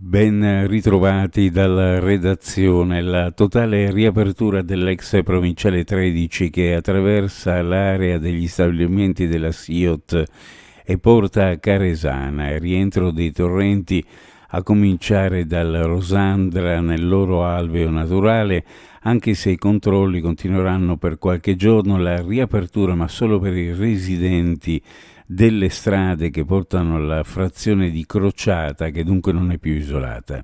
Ben ritrovati dalla redazione. La totale riapertura dell'ex provinciale 13 che attraversa l'area degli stabilimenti della SIOT e porta a Caresana e rientro dei torrenti a cominciare dal Rosandra nel loro alveo naturale, anche se i controlli continueranno per qualche giorno, la riapertura ma solo per i residenti delle strade che portano alla frazione di Crociata, che dunque non è più isolata.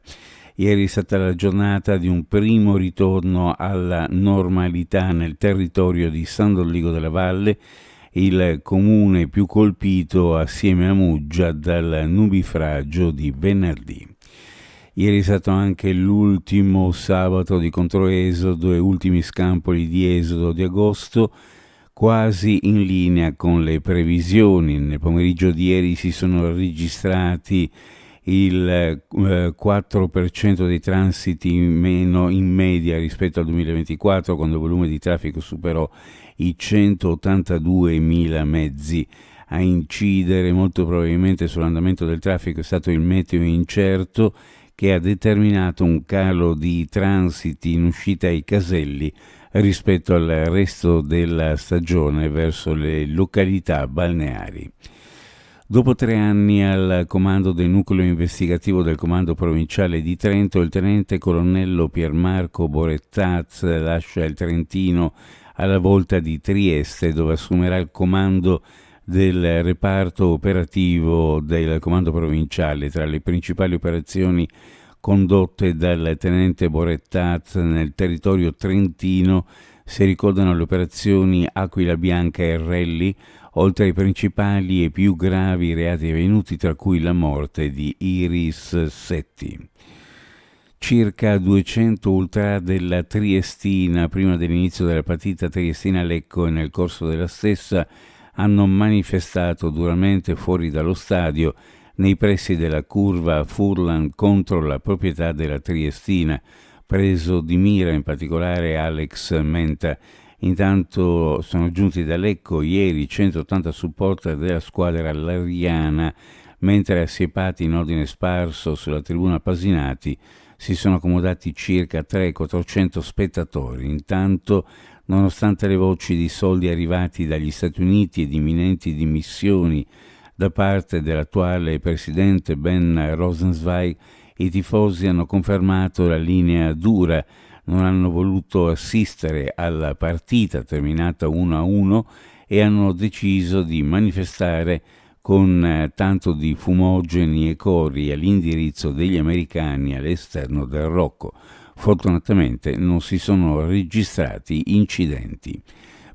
Ieri è stata la giornata di un primo ritorno alla normalità nel territorio di San Dolligo della Valle, il comune più colpito assieme a Muggia dal nubifragio di venerdì. Ieri è stato anche l'ultimo sabato di controesodo e ultimi scampoli di esodo di agosto, quasi in linea con le previsioni. Nel pomeriggio di ieri si sono registrati il 4% dei transiti in meno in media rispetto al 2024, quando il volume di traffico superò i 182.000 mezzi. A incidere molto probabilmente sull'andamento del traffico è stato il meteo incerto, che ha determinato un calo di transiti in uscita ai caselli rispetto al resto della stagione verso le località balneari. Dopo 3 anni al comando del nucleo investigativo del comando provinciale di Trento, il tenente colonnello Piermarco Borettaz lascia il Trentino alla volta di Trieste, dove assumerà il comando del reparto operativo del comando provinciale. Tra le principali operazioni condotte dal tenente Borettaz nel territorio trentino si ricordano le operazioni Aquila Bianca e Rally, oltre ai principali e più gravi reati avvenuti, tra cui la morte di Iris Setti. Circa 200 ultra della Triestina, prima dell'inizio della partita Triestina-Lecco e nel corso della stessa, hanno manifestato duramente fuori dallo stadio nei pressi della curva Furlan contro la proprietà della Triestina, preso di mira in particolare Alex Menta. Intanto sono giunti da Lecco ieri 180 supporter della squadra lariana, mentre assiepati in ordine sparso sulla tribuna Pasinati si sono accomodati circa 300-400 spettatori. Intanto, nonostante le voci di soldi arrivati dagli Stati Uniti ed imminenti dimissioni da parte dell'attuale presidente Ben Rosenzweig, i tifosi hanno confermato la linea dura, non hanno voluto assistere alla partita terminata 1-1 e hanno deciso di manifestare con tanto di fumogeni e cori all'indirizzo degli americani all'esterno del Rocco. Fortunatamente non si sono registrati incidenti.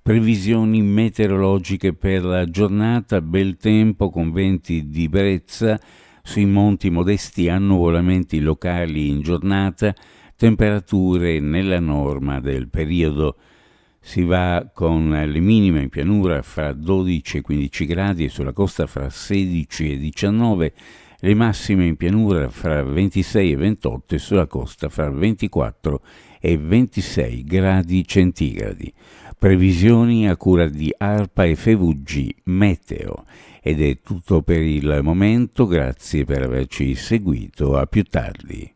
Previsioni meteorologiche per la giornata: bel tempo con venti di brezza, sui monti modesti annuvolamenti locali in giornata, temperature nella norma del periodo. Si va con le minime in pianura fra 12 e 15 gradi e sulla costa fra 16 e 19, le massime in pianura fra 26 e 28 e sulla costa fra 24 e 26 gradi centigradi. Previsioni a cura di ARPA e FVG Meteo. Ed è tutto per il momento, grazie per averci seguito, a più tardi.